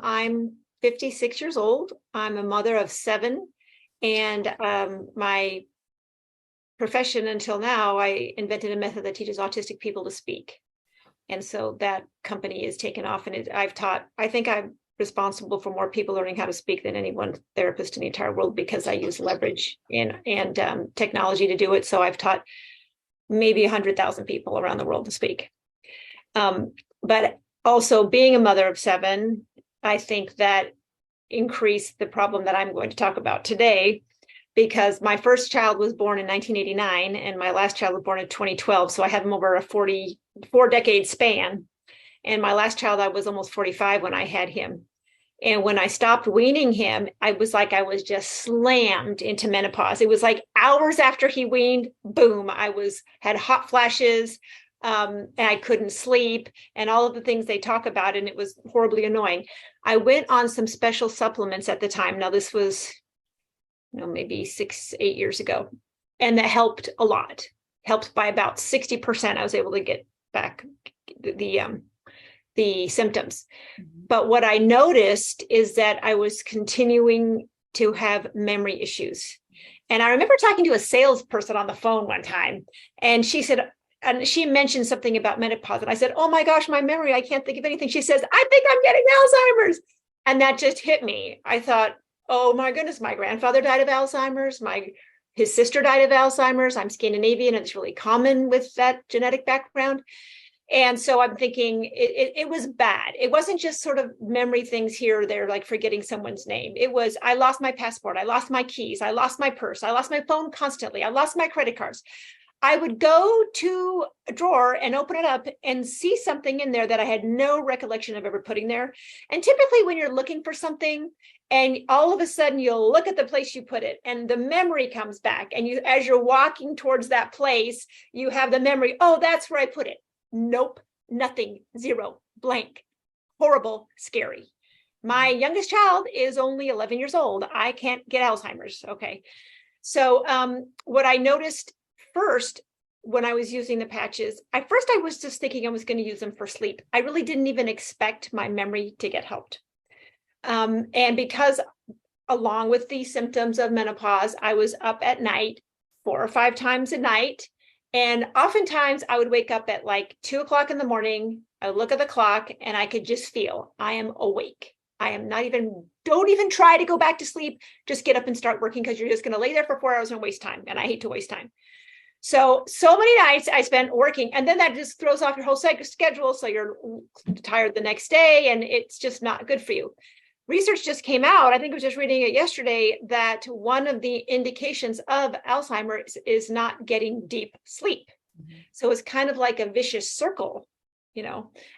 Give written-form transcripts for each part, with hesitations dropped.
I'm 56 years old. I'm a mother of 7, and my profession until now, I invented a method that teaches autistic people to speak. And so that company is taken off, and I think I'm responsible for more people learning how to speak than any one therapist in the entire world, because I use leverage and technology to do it. So I've taught maybe 100,000 people around the world to speak. But also, being a mother of 7, I think that increased the problem that I'm going to talk about today, because my first child was born in 1989 and my last child was born in 2012. So I had them over a 44-decade span. And my last child, I was almost 45 when I had him. And when I stopped weaning him, I was just slammed into menopause. It was like hours after he weaned, boom, had hot flashes, and I couldn't sleep, and all of the things they talk about, and it was horribly annoying. I went on some special supplements at the time. Now, this was, maybe 6-8 years ago, and that helped a lot. Helped by about 60%. I was able to get back the symptoms. Mm-hmm. But what I noticed is that I was continuing to have memory issues. And I remember talking to a salesperson on the phone one time, and she mentioned something about menopause. And I said, "Oh my gosh, my memory, I can't think of anything." She says, "I think I'm getting Alzheimer's." And that just hit me. I thought, oh my goodness, my grandfather died of Alzheimer's. His sister died of Alzheimer's. I'm Scandinavian, and it's really common with that genetic background. And so I'm thinking it was bad. It wasn't just sort of memory things here or there, like forgetting someone's name. It was, I lost my passport. I lost my keys. I lost my purse. I lost my phone constantly. I lost my credit cards. I would go to a drawer and open it up and see something in there that I had no recollection of ever putting there. And typically when you're looking for something, and all of a sudden you'll look at the place you put it, and the memory comes back. And as you're walking towards that place, you have the memory, oh, that's where I put it. Nope, nothing, zero, blank, horrible, scary. My youngest child is only 11 years old. I can't get Alzheimer's. Okay. So what I noticed first when I was using the patches, I was just thinking I was going to use them for sleep. I really didn't even expect my memory to get helped. And because along with the symptoms of menopause, I was up at night 4 or 5 times a night. And oftentimes I would wake up at like 2:00 in the morning. I would look at the clock and I could just feel I am awake. Don't even try to go back to sleep. Just get up and start working, because you're just going to lay there for 4 hours and waste time. And I hate to waste time. So many nights I spent working, and then that just throws off your whole schedule. So you're tired the next day, and it's just not good for you. Research just came out, I think I was just reading it yesterday, that one of the indications of Alzheimer's is not getting deep sleep. Mm-hmm. So it's kind of like a vicious circle.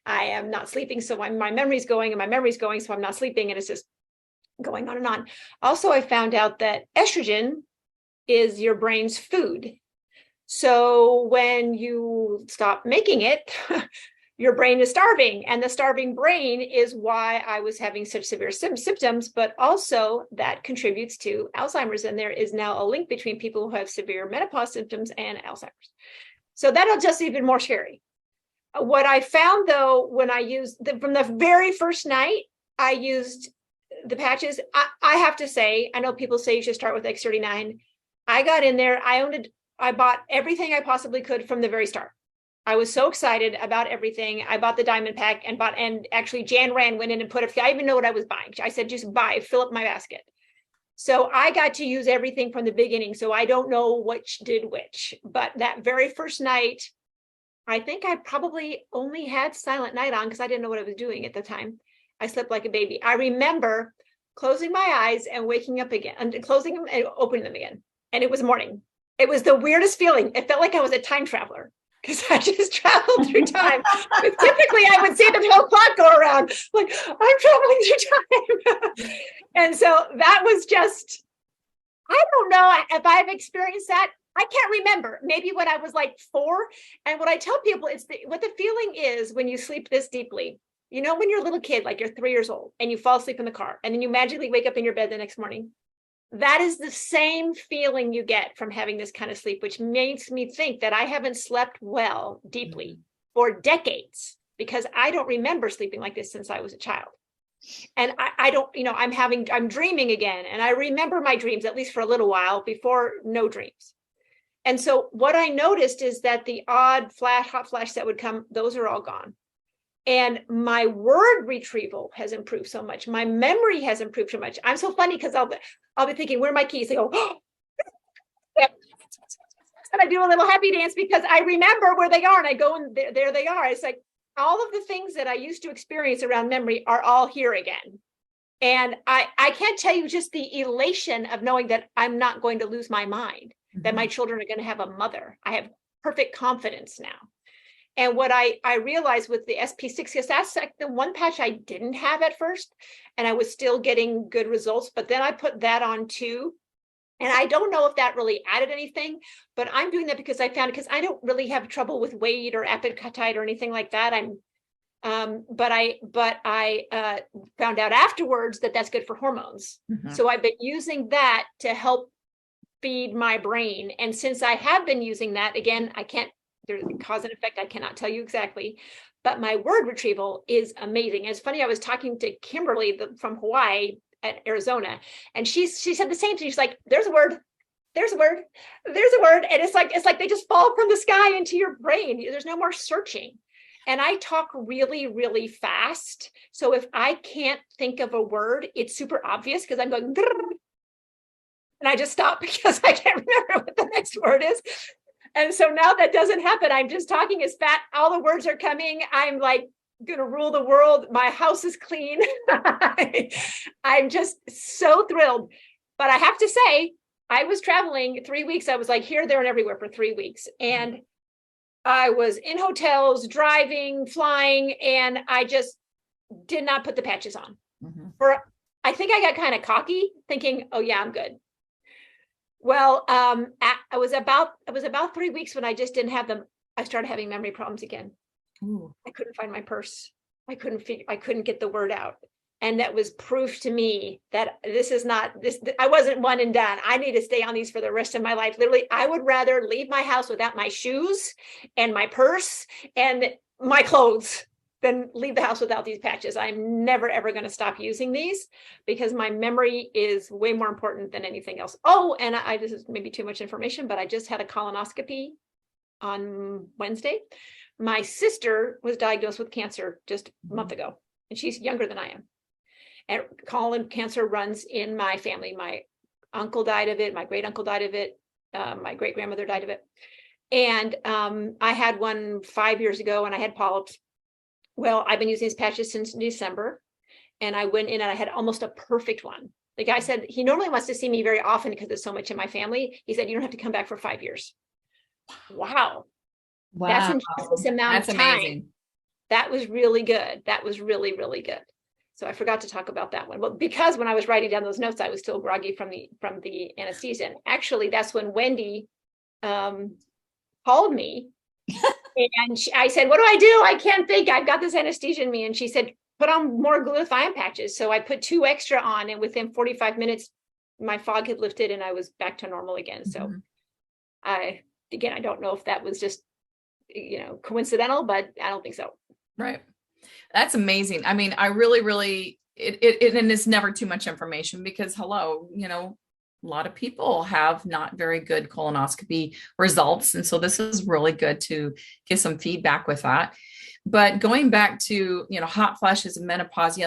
I am not sleeping, so my memory's going, and my memory's going, so I'm not sleeping, and it's just going on and on. Also, I found out that estrogen is your brain's food. So when you stop making it, your brain is starving, and the starving brain is why I was having such severe symptoms, but also that contributes to Alzheimer's. And there is now a link between people who have severe menopause symptoms and Alzheimer's. So that'll just even more scary. What I found, though, when I used from the very first night, I used the patches. I have to say, I know people say you should start with X39. I got in there. I bought everything I possibly could from the very start. I was so excited about everything. I bought the diamond pack and actually Jan Rand went in and I didn't even know what I was buying. I said, just fill up my basket. So I got to use everything from the beginning. So I don't know which did which, but that very first night, I think I probably only had Silent Night on because I didn't know what I was doing at the time. I slept like a baby. I remember closing my eyes and waking up again, and closing them and opening them again. And it was morning. It was the weirdest feeling. It felt like I was a time traveler, because I just traveled through time. Typically, I would see the whole clock go around, like, I'm traveling through time. And so that was just, I don't know if I've experienced that. I can't remember. Maybe when I was like 4. And what I tell people is what the feeling is when you sleep this deeply. When you're a little kid, like you're 3 years old, and you fall asleep in the car, and then you magically wake up in your bed the next morning. That is the same feeling you get from having this kind of sleep, which makes me think that I haven't slept well deeply for decades, because I don't remember sleeping like this since I was a child. And I don't, I'm dreaming again. And I remember my dreams, at least for a little while, before no dreams. And so what I noticed is that the odd hot flash that would come, those are all gone. And my word retrieval has improved so much. My memory has improved so much. I'm so funny because I'll be thinking, where are my keys? They go, oh, and I do a little happy dance because I remember where they are, and I go and there they are. It's like all of the things that I used to experience around memory are all here again. And I can't tell you just the elation of knowing that I'm not going to lose my mind, that my children are going to have a mother. I have perfect confidence now. And what I realized with the SP6, because that's like the one patch I didn't have at first, and I was still getting good results, but then I put that on too. And I don't know if that really added anything, but I'm doing that because I found, because I don't really have trouble with weight or appetite or anything like that. But I found out afterwards that that's good for hormones. So I've been using that to help feed my brain. And since I have been using that, again, there's cause and effect, I cannot tell you exactly, but my word retrieval is amazing. And it's funny, I was talking to Kimberly from Hawaii at Arizona, and she said the same thing. She's like, there's a word, there's a word, there's a word. And it's like they just fall from the sky into your brain. There's no more searching. And I talk really, really fast. So if I can't think of a word, it's super obvious because I'm going, and I just stop because I can't remember what the next word is. And so now that doesn't happen. I'm just talking as fast. All the words are coming. I'm like going to rule the world. My house is clean. I'm just so thrilled. But I have to say, I was traveling 3 weeks. I was like here, there, and everywhere for 3 weeks. And I was in hotels, driving, flying, and I just did not put the patches on. I think I got kind of cocky thinking, oh yeah, I'm good. Well, it was about 3 weeks when I just didn't have them. I started having memory problems again. Ooh. I couldn't find my purse. I couldn't get the word out. And that was proof to me that I wasn't one and done. I need to stay on these for the rest of my life. Literally, I would rather leave my house without my shoes and my purse and my clothes than leave the house without these patches. I'm never, ever going to stop using these because my memory is way more important than anything else. Oh, and this is maybe too much information, but I just had a colonoscopy on Wednesday. My sister was diagnosed with cancer just a month ago, and she's younger than I am. And colon cancer runs in my family. My uncle died of it. My great uncle died of it. My great grandmother died of it. And I had one 5 years ago, and I had polyps. Well, I've been using these patches since December, and I went in and I had almost a perfect one. The guy said he normally wants to see me very often because there's so much in my family. He said, you don't have to come back for 5 years. Wow. That's in just this amount of time. Amazing. That was really good. That was really, really good. So I forgot to talk about that one. Well, because when I was writing down those notes, I was still groggy from the anesthesia. And actually, that's when Wendy called me. And I said, what do I do? I can't think. I've got this anesthesia in me. And she said, put on more glutathione patches. So I put 2 extra on, and within 45 minutes, my fog had lifted and I was back to normal again. So I don't know if that was just, coincidental, but I don't think so. Right. That's amazing. I mean, I really, really, and it's never too much information because a lot of people have not very good colonoscopy results. And so this is really good to get some feedback with that. But going back to, hot flashes and menopause,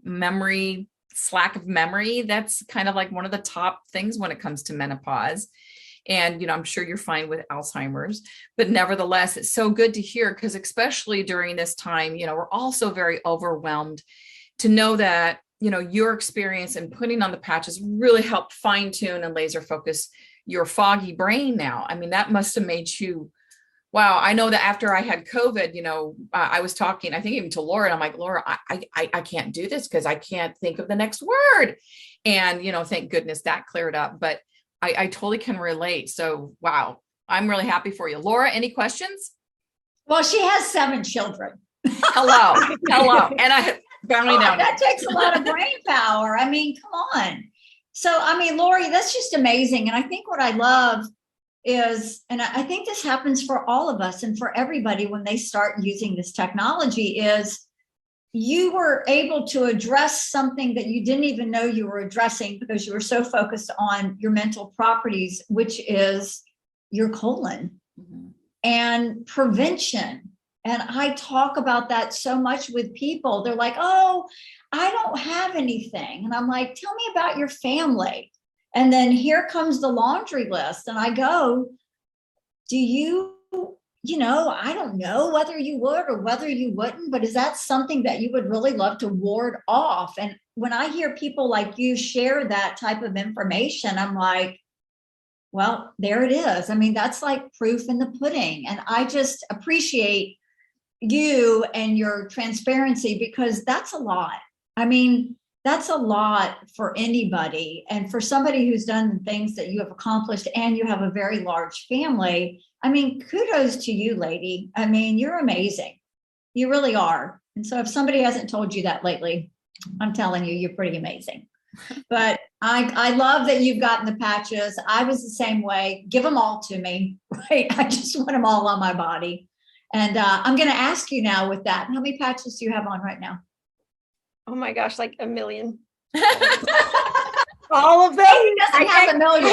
memory, lack of memory, that's kind of like one of the top things when it comes to menopause. And, I'm sure you're fine with Alzheimer's, but nevertheless, it's so good to hear because especially during this time, we're also very overwhelmed to know that your experience in putting on the patches really helped fine tune and laser focus your foggy brain now. I mean, that must have made you, wow. I know that after I had COVID, I was talking, I think even to Laura, and I'm like, Laura, I can't do this because I can't think of the next word. And, thank goodness that cleared up, but I totally can relate. So, wow, I'm really happy for you. Laura, any questions? Well, she has 7 children. Hello. And that takes a lot of brain power. I mean, come on. So, Laurie, that's just amazing. And I think what I love is, and I think this happens for all of us and for everybody when they start using this technology, is you were able to address something that you didn't even know you were addressing because you were so focused on your mental properties, which is your colon and prevention. And I talk about that so much with people. They're like, oh, I don't have anything. And I'm like, tell me about your family. And then here comes the laundry list. And I go, do you I don't know whether you would or whether you wouldn't, but is that something that you would really love to ward off? And when I hear people like you share that type of information, I'm like, well, there it is. I mean, that's like proof in the pudding. And I just appreciate you and your transparency, because that's a lot. I mean, that's a lot for anybody. And for somebody who's done the things that you have accomplished and you have a very large family, I mean, kudos to you, lady. I mean, you're amazing. You really are. And so if somebody hasn't told you that lately, I'm telling you, you're pretty amazing. But I love that you've gotten the patches. I was the same way. Give them all to me, right? I just want them all on my body. And I'm going to ask you now with that, how many patches do you have on right now? Oh my gosh, like a million. All of them? He doesn't have a million.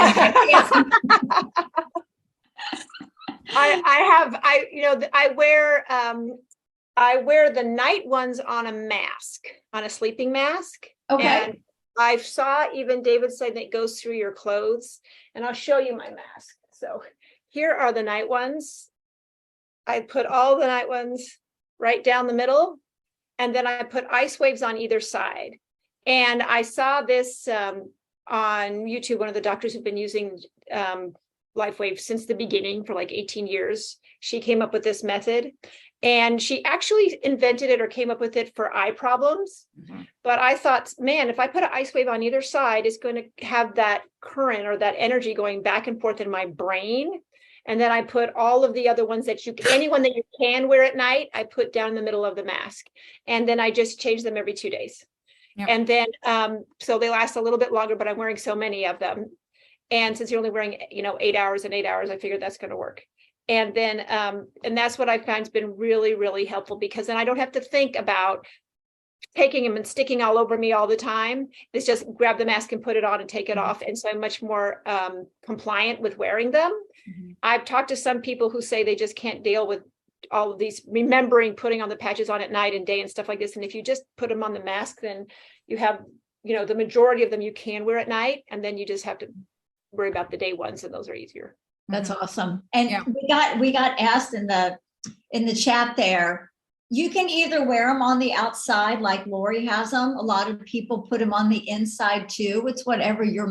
I wear the night ones on a mask, on a sleeping mask. Okay. And I saw even David said that it goes through your clothes, and I'll show you my mask. So here are the night ones. I put all the night ones right down the middle, and then I put ice waves on either side. And I saw this on YouTube, one of the doctors who've been using LifeWave since the beginning for like 18 years. She came up with this method, and she actually invented it or came up with it for eye problems. But I thought, man, if I put an ice wave on either side, it's going to have that current or that energy going back and forth in my brain. And then I put all of the other ones that anyone that you can wear at night, I put down in the middle of the mask. And then I just change them every 2 days. Yep. And then, so they last a little bit longer, but I'm wearing so many of them. And since you're only wearing, 8 hours and 8 hours, I figured that's going to work. And then, and that's what I find has been really, really helpful, because then I don't have to think about taking them and sticking all over me all the time. It's just grab the mask and put it on and take it off. And so I'm much more compliant with wearing them. I've talked to some people who say they just can't deal with all of these, remembering putting on the patches on at night and day and stuff like this. And if you just put them on the mask, then you have, the majority of them you can wear at night. And then you just have to worry about the day ones, and those are easier. That's awesome. And we got asked in the chat there, you can either wear them on the outside like Laurie has them. A lot of people put them on the inside too. It's whatever your